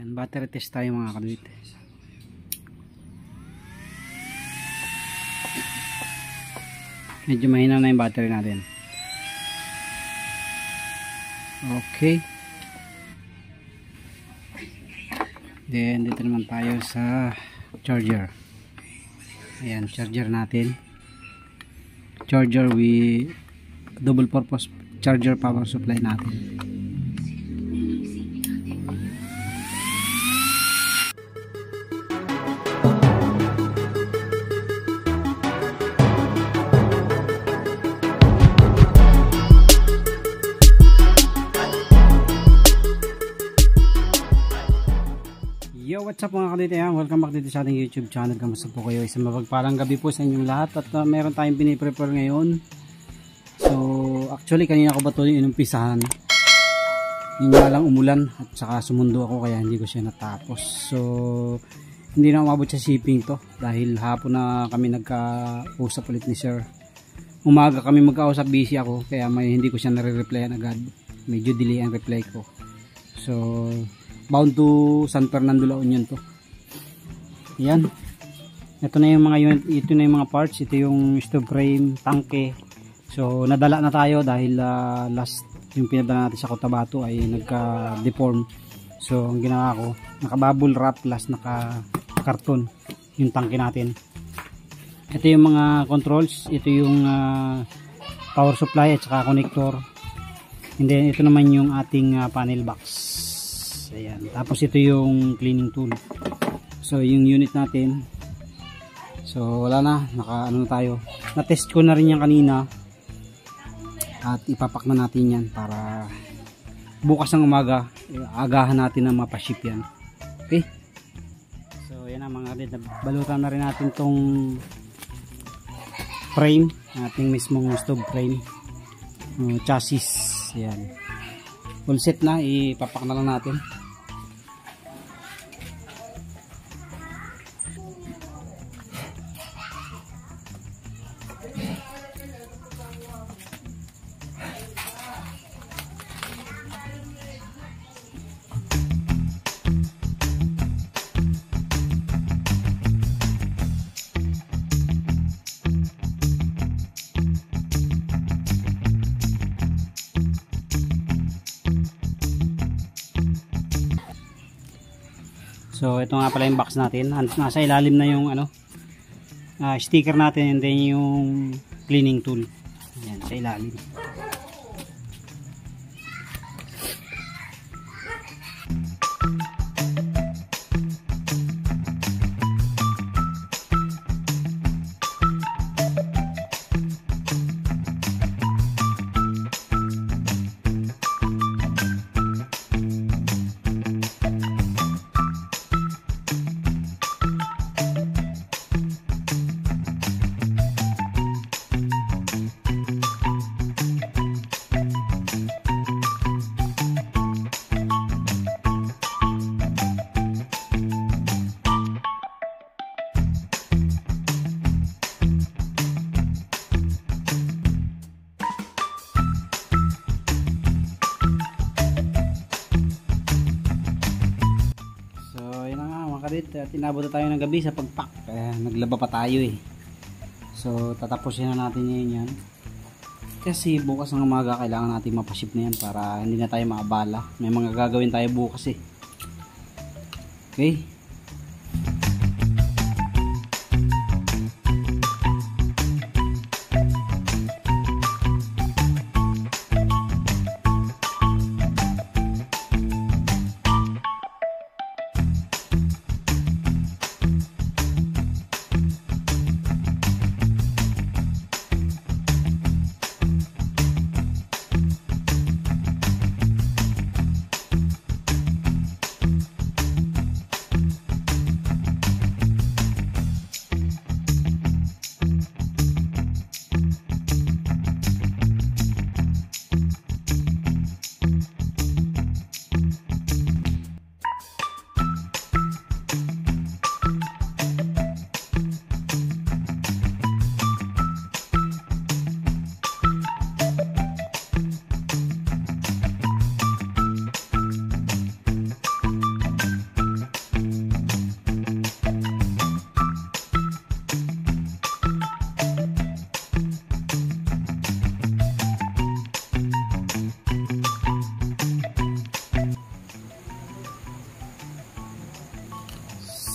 Ayan, battery test tayo mga kadwit. Medyo mahina na yung battery natin. Okay. Then dito naman tayo sa charger. Ayan, charger natin. Charger with double purpose charger power supply natin. Yo, what's up mga kadito yan? Welcome back dito sa ating YouTube channel. Kamusta po kayo? Isang mapagpalang gabi po sa inyong lahat. At meron tayong piniprepare ngayon. So, actually kanina ko ba ito inumpisahan? Yun nga lang umulan at saka sumundo ako kaya hindi ko siya natapos. So, hindi na umabot sa shipping to. Dahil hapon na kami nagka-usap ulit ni sir. Umaga kami magkausap, busy ako. Kaya hindi ko siya nare-replyan agad. Medyo delay ang reply ko. So, bound to San Fernando, La Union to. Yan. Ito na yung mga unit, ito na yung mga parts, ito yung stove frame, tangke. So nadala na tayo dahil last yung pinadala natin sa Cotabato ay nagka-deform. So ang ginawa ko, naka-bubble wrap plus naka-karton yung tangke natin. Ito yung mga controls, ito yung power supply at saka connector. And then ito naman yung ating panel box. Ayan. Tapos ito yung cleaning tool. So yung unit natin. So wala na, naka-ano na tayo. Na-test ko na rin yan kanina. At ipapak na natin yan para bukas ng umaga agahan natin na mapaship yan. Okay? So yan na mga kapatid, balutan na rin natin tong frame, ating mismong stove frame, chassis. Ayan. Full set na, ipapak na lang natin. So ito nga pala yung box natin. Nasa ilalim na yung sticker natin and then yung cleaning tool. Ayan, sa ilalim. At inabot na tayo ng gabi sa pagpack. Naglaba pa tayo eh. So tatapusin na natin yan. Kasi bukas ng umaga kailangan natin mapaship na yan para hindi na tayo maabala. May mga gagawin tayo bukas eh. Okay.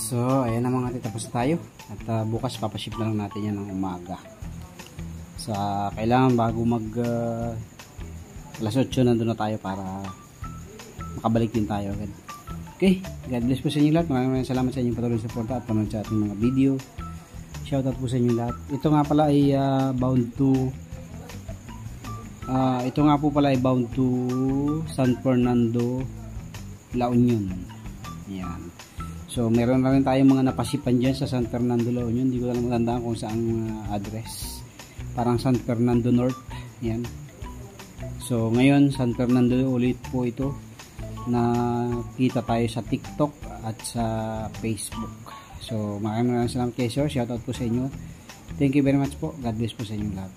So, ayan na mga tita, tapos na tayo. At bukas papaship na lang natin yan ng umaga. Sa kailangan bago mag alas 8 nandun na tayo para makabalik din tayo agad. Okay, God bless po sa inyo lahat. Maraming salamat sa inyong patuloy suporta at panonood sa ating mga video. Shoutout po sa inyo lahat. Ito nga pala ay bound to San Fernando, La Union. Yan. So meron na rin tayong mga napasipan dyan sa San Fernando, La Union. Hindi ko lang matandaan kung saan address. Parang San Fernando North. Yan. So ngayon San Fernando ulit po ito na kita tayo sa TikTok at sa Facebook. So maraming salamat kayo sir. Shoutout po sa inyo. Thank you very much po. God bless po sa inyo lahat.